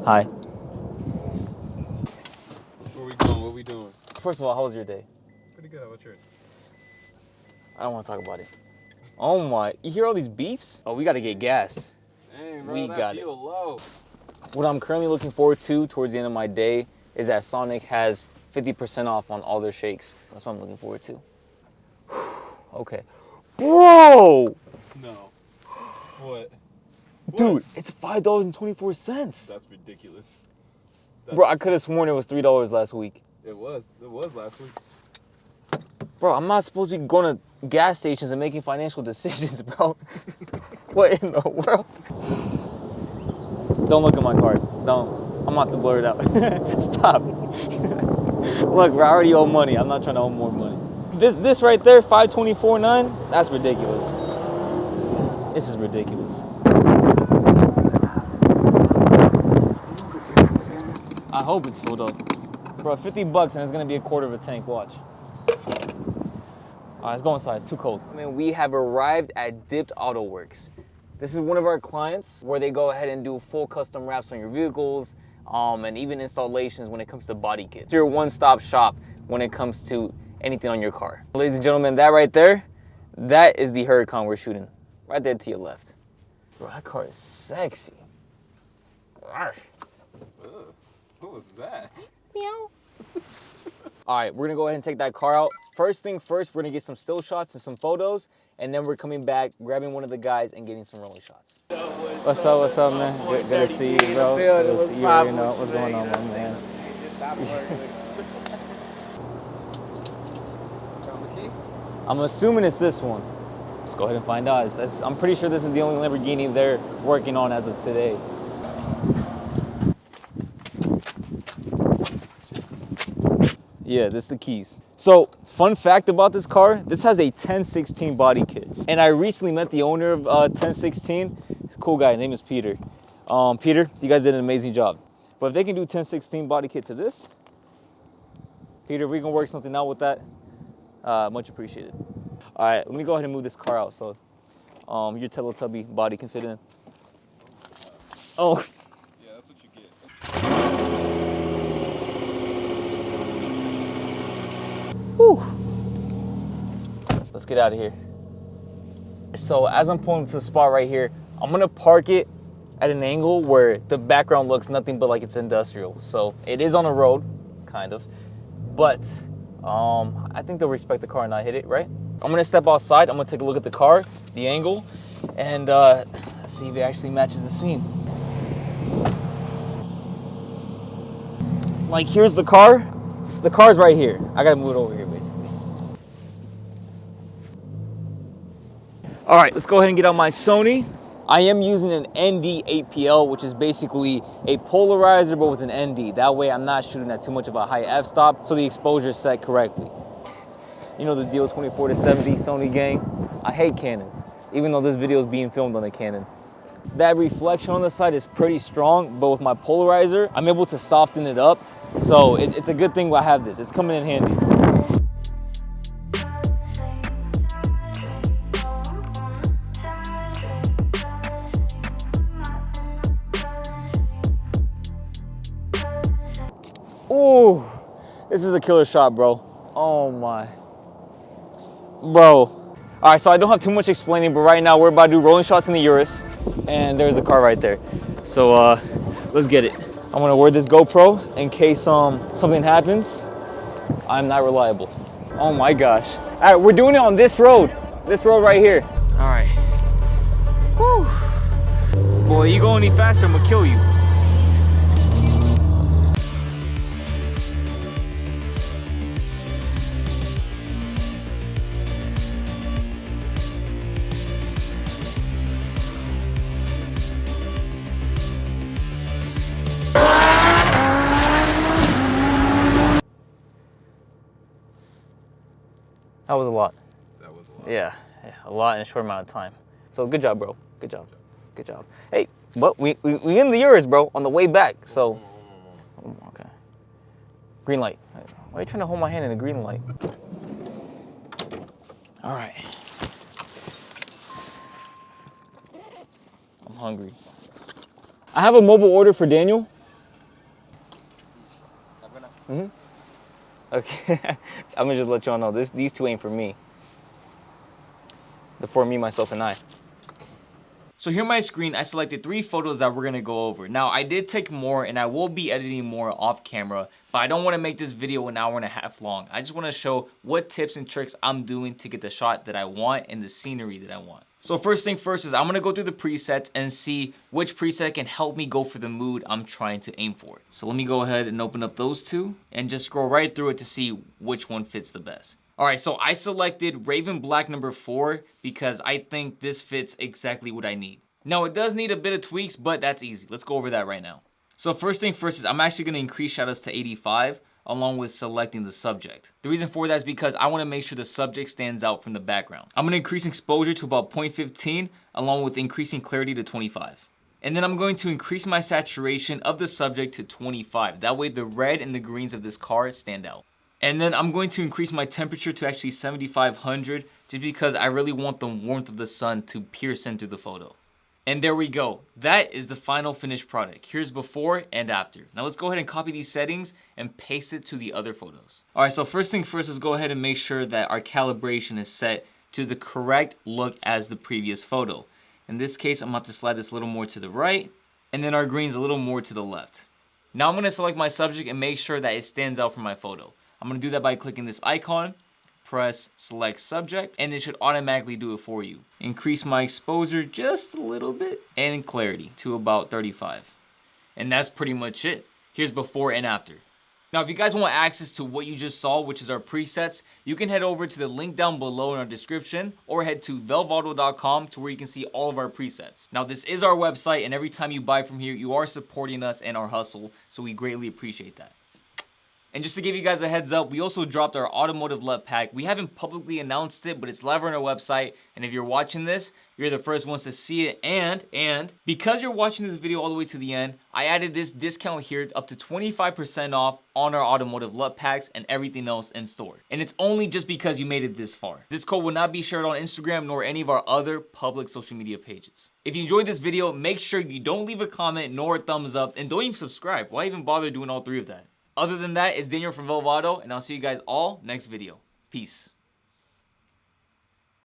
Hi. Where we going? What we doing? First of all, how was your day? Pretty good. How about yours? I don't want to talk about it. Oh my, you hear all these beeps? Oh, we got to get gas. Dang, bro, We that got fuel low. What I'm currently looking forward to towards the end of my day is that Sonic has 50% off on all their shakes. That's what I'm looking forward to. Okay. Bro! No. What? Dude, it's $5.24. That's ridiculous. Bro, I could have sworn it was $3 last week. It was last week. Bro, I'm not supposed to be going to gas stations and making financial decisions, bro. What in the world? Don't look at my card. Don't. I'm about to blur it out. Stop. Look, bro, I already owe money. I'm not trying to owe more money. This right there, $5.24.9, that's ridiculous. This is ridiculous. I hope it's full though. Bro, 50 bucks and it's gonna be a quarter of a tank, watch. All right, let's go inside, it's too cold. I mean, we have arrived at Dipped Auto Works. This is one of our clients where they go ahead and do full custom wraps on your vehicles and even installations when it comes to body kits. It's your one-stop shop when it comes to anything on your car. Ladies and gentlemen, that right there, that is the Huracan we're shooting. Right there to your left. Bro, that car is sexy. Arr. What was that? Meow. All right, we're gonna go ahead and take that car out. First thing first, we're gonna get some still shots and some photos, and then we're coming back, grabbing one of the guys and getting some rolling shots. What's up, man? Good to see you, bro. Good to see you. You already know what's going on, my man. I'm assuming it's this one. Let's go ahead and find out. I'm pretty sure this is the only Lamborghini they're working on as of today. Yeah, this is the keys. So, fun fact about this car, this has a 1016 body kit. And I recently met the owner of 1016. He's a cool guy, his name is Peter. Peter, you guys did an amazing job. But if they can do 1016 body kit to this, Peter, if we can work something out with that, much appreciated. All right, let me go ahead and move this car out so your Teletubby body can fit in. Oh. Yeah, that's what you get. Whew. Let's get out of here. So as I'm pulling to the spot right here, I'm gonna park it at an angle where the background looks nothing but like it's industrial. So it is on the road, kind of, but I think they'll respect the car and not hit it, right? I'm gonna step outside, I'm gonna take a look at the car, the angle, and see if it actually matches the scene. Like, here's the car. The car's right here. I gotta move it over here, basically. All right, let's go ahead and get out my Sony. I am using an ND 8PL, which is basically a polarizer, but with an ND. That way I'm not shooting at too much of a high f-stop, so the exposure is set correctly. You know the deal, 24 to 70 Sony gang. I hate Canons, even though this video is being filmed on a Canon. That reflection on the side is pretty strong, but with my polarizer, I'm able to soften it up. So it's a good thing I have this. It's coming in handy. Ooh, this is a killer shot, bro. Oh my. Bro. All right, so I don't have too much explaining, but right now we're about to do rolling shots in the Urus, and there's the car right there. So let's get it. I'm gonna wear this GoPro in case something happens. I'm not reliable. Oh my gosh. All right, we're doing it on this road right here. All right. Whew. Boy, you go any faster, I'm gonna kill you. That was a lot. That was a lot. Yeah, a lot in a short amount of time. So good job, bro. Good job. Good job. Hey, but we in the Urus, bro, on the way back. So, okay. Green light. Why are you trying to hold my hand in a green light? All right. I'm hungry. I have a mobile order for Daniel. Okay, I'm gonna just let y'all know these two ain't for me. They're for me, myself, and I. So here on my screen, I selected 3 photos that we're gonna go over. Now, I did take more and I will be editing more off camera, but I don't wanna make this video an hour and a half long. I just wanna show what tips and tricks I'm doing to get the shot that I want and the scenery that I want. So first thing first is I'm gonna go through the presets and see which preset can help me go for the mood I'm trying to aim for. So let me go ahead and open up those 2 and just scroll right through it to see which one fits the best. All right, so I selected Raven Black number 4 because I think this fits exactly what I need. Now it does need a bit of tweaks, but that's easy. Let's go over that right now. So first thing first is I'm actually gonna increase shadows to 85 along with selecting the subject. The reason for that is because I wanna make sure the subject stands out from the background. I'm gonna increase exposure to about 0.15 along with increasing clarity to 25. And then I'm going to increase my saturation of the subject to 25. That way the red and the greens of this car stand out. And then I'm going to increase my temperature to actually 7,500 just because I really want the warmth of the sun to pierce in through the photo. And there we go. That is the final finished product. Here's before and after. Now let's go ahead and copy these settings and paste it to the other photos. All right, so first thing first, let's go ahead and make sure that our calibration is set to the correct look as the previous photo. In this case, I'm going to have to slide this a little more to the right, and then our greens a little more to the left. Now I'm going to select my subject and make sure that it stands out from my photo. I'm going to do that by clicking this icon, press select subject, and it should automatically do it for you. Increase my exposure just a little bit and clarity to about 35. And that's pretty much it. Here's before and after. Now, if you guys want access to what you just saw, which is our presets, you can head over to the link down below in our description or head to velvado.com to where you can see all of our presets. Now, this is our website, and every time you buy from here, you are supporting us and our hustle, so we greatly appreciate that. And just to give you guys a heads up, we also dropped our Automotive Lut pack. We haven't publicly announced it, but it's live on our website. And if you're watching this, you're the first ones to see it. And because you're watching this video all the way to the end, I added this discount here up to 25% off on our Automotive Lut packs and everything else in store. And it's only just because you made it this far. This code will not be shared on Instagram nor any of our other public social media pages. If you enjoyed this video, make sure you don't leave a comment nor a thumbs up, and don't even subscribe. Why even bother doing all 3 of that? Other than that, it's Daniel from Velvado, and I'll see you guys all next video. Peace.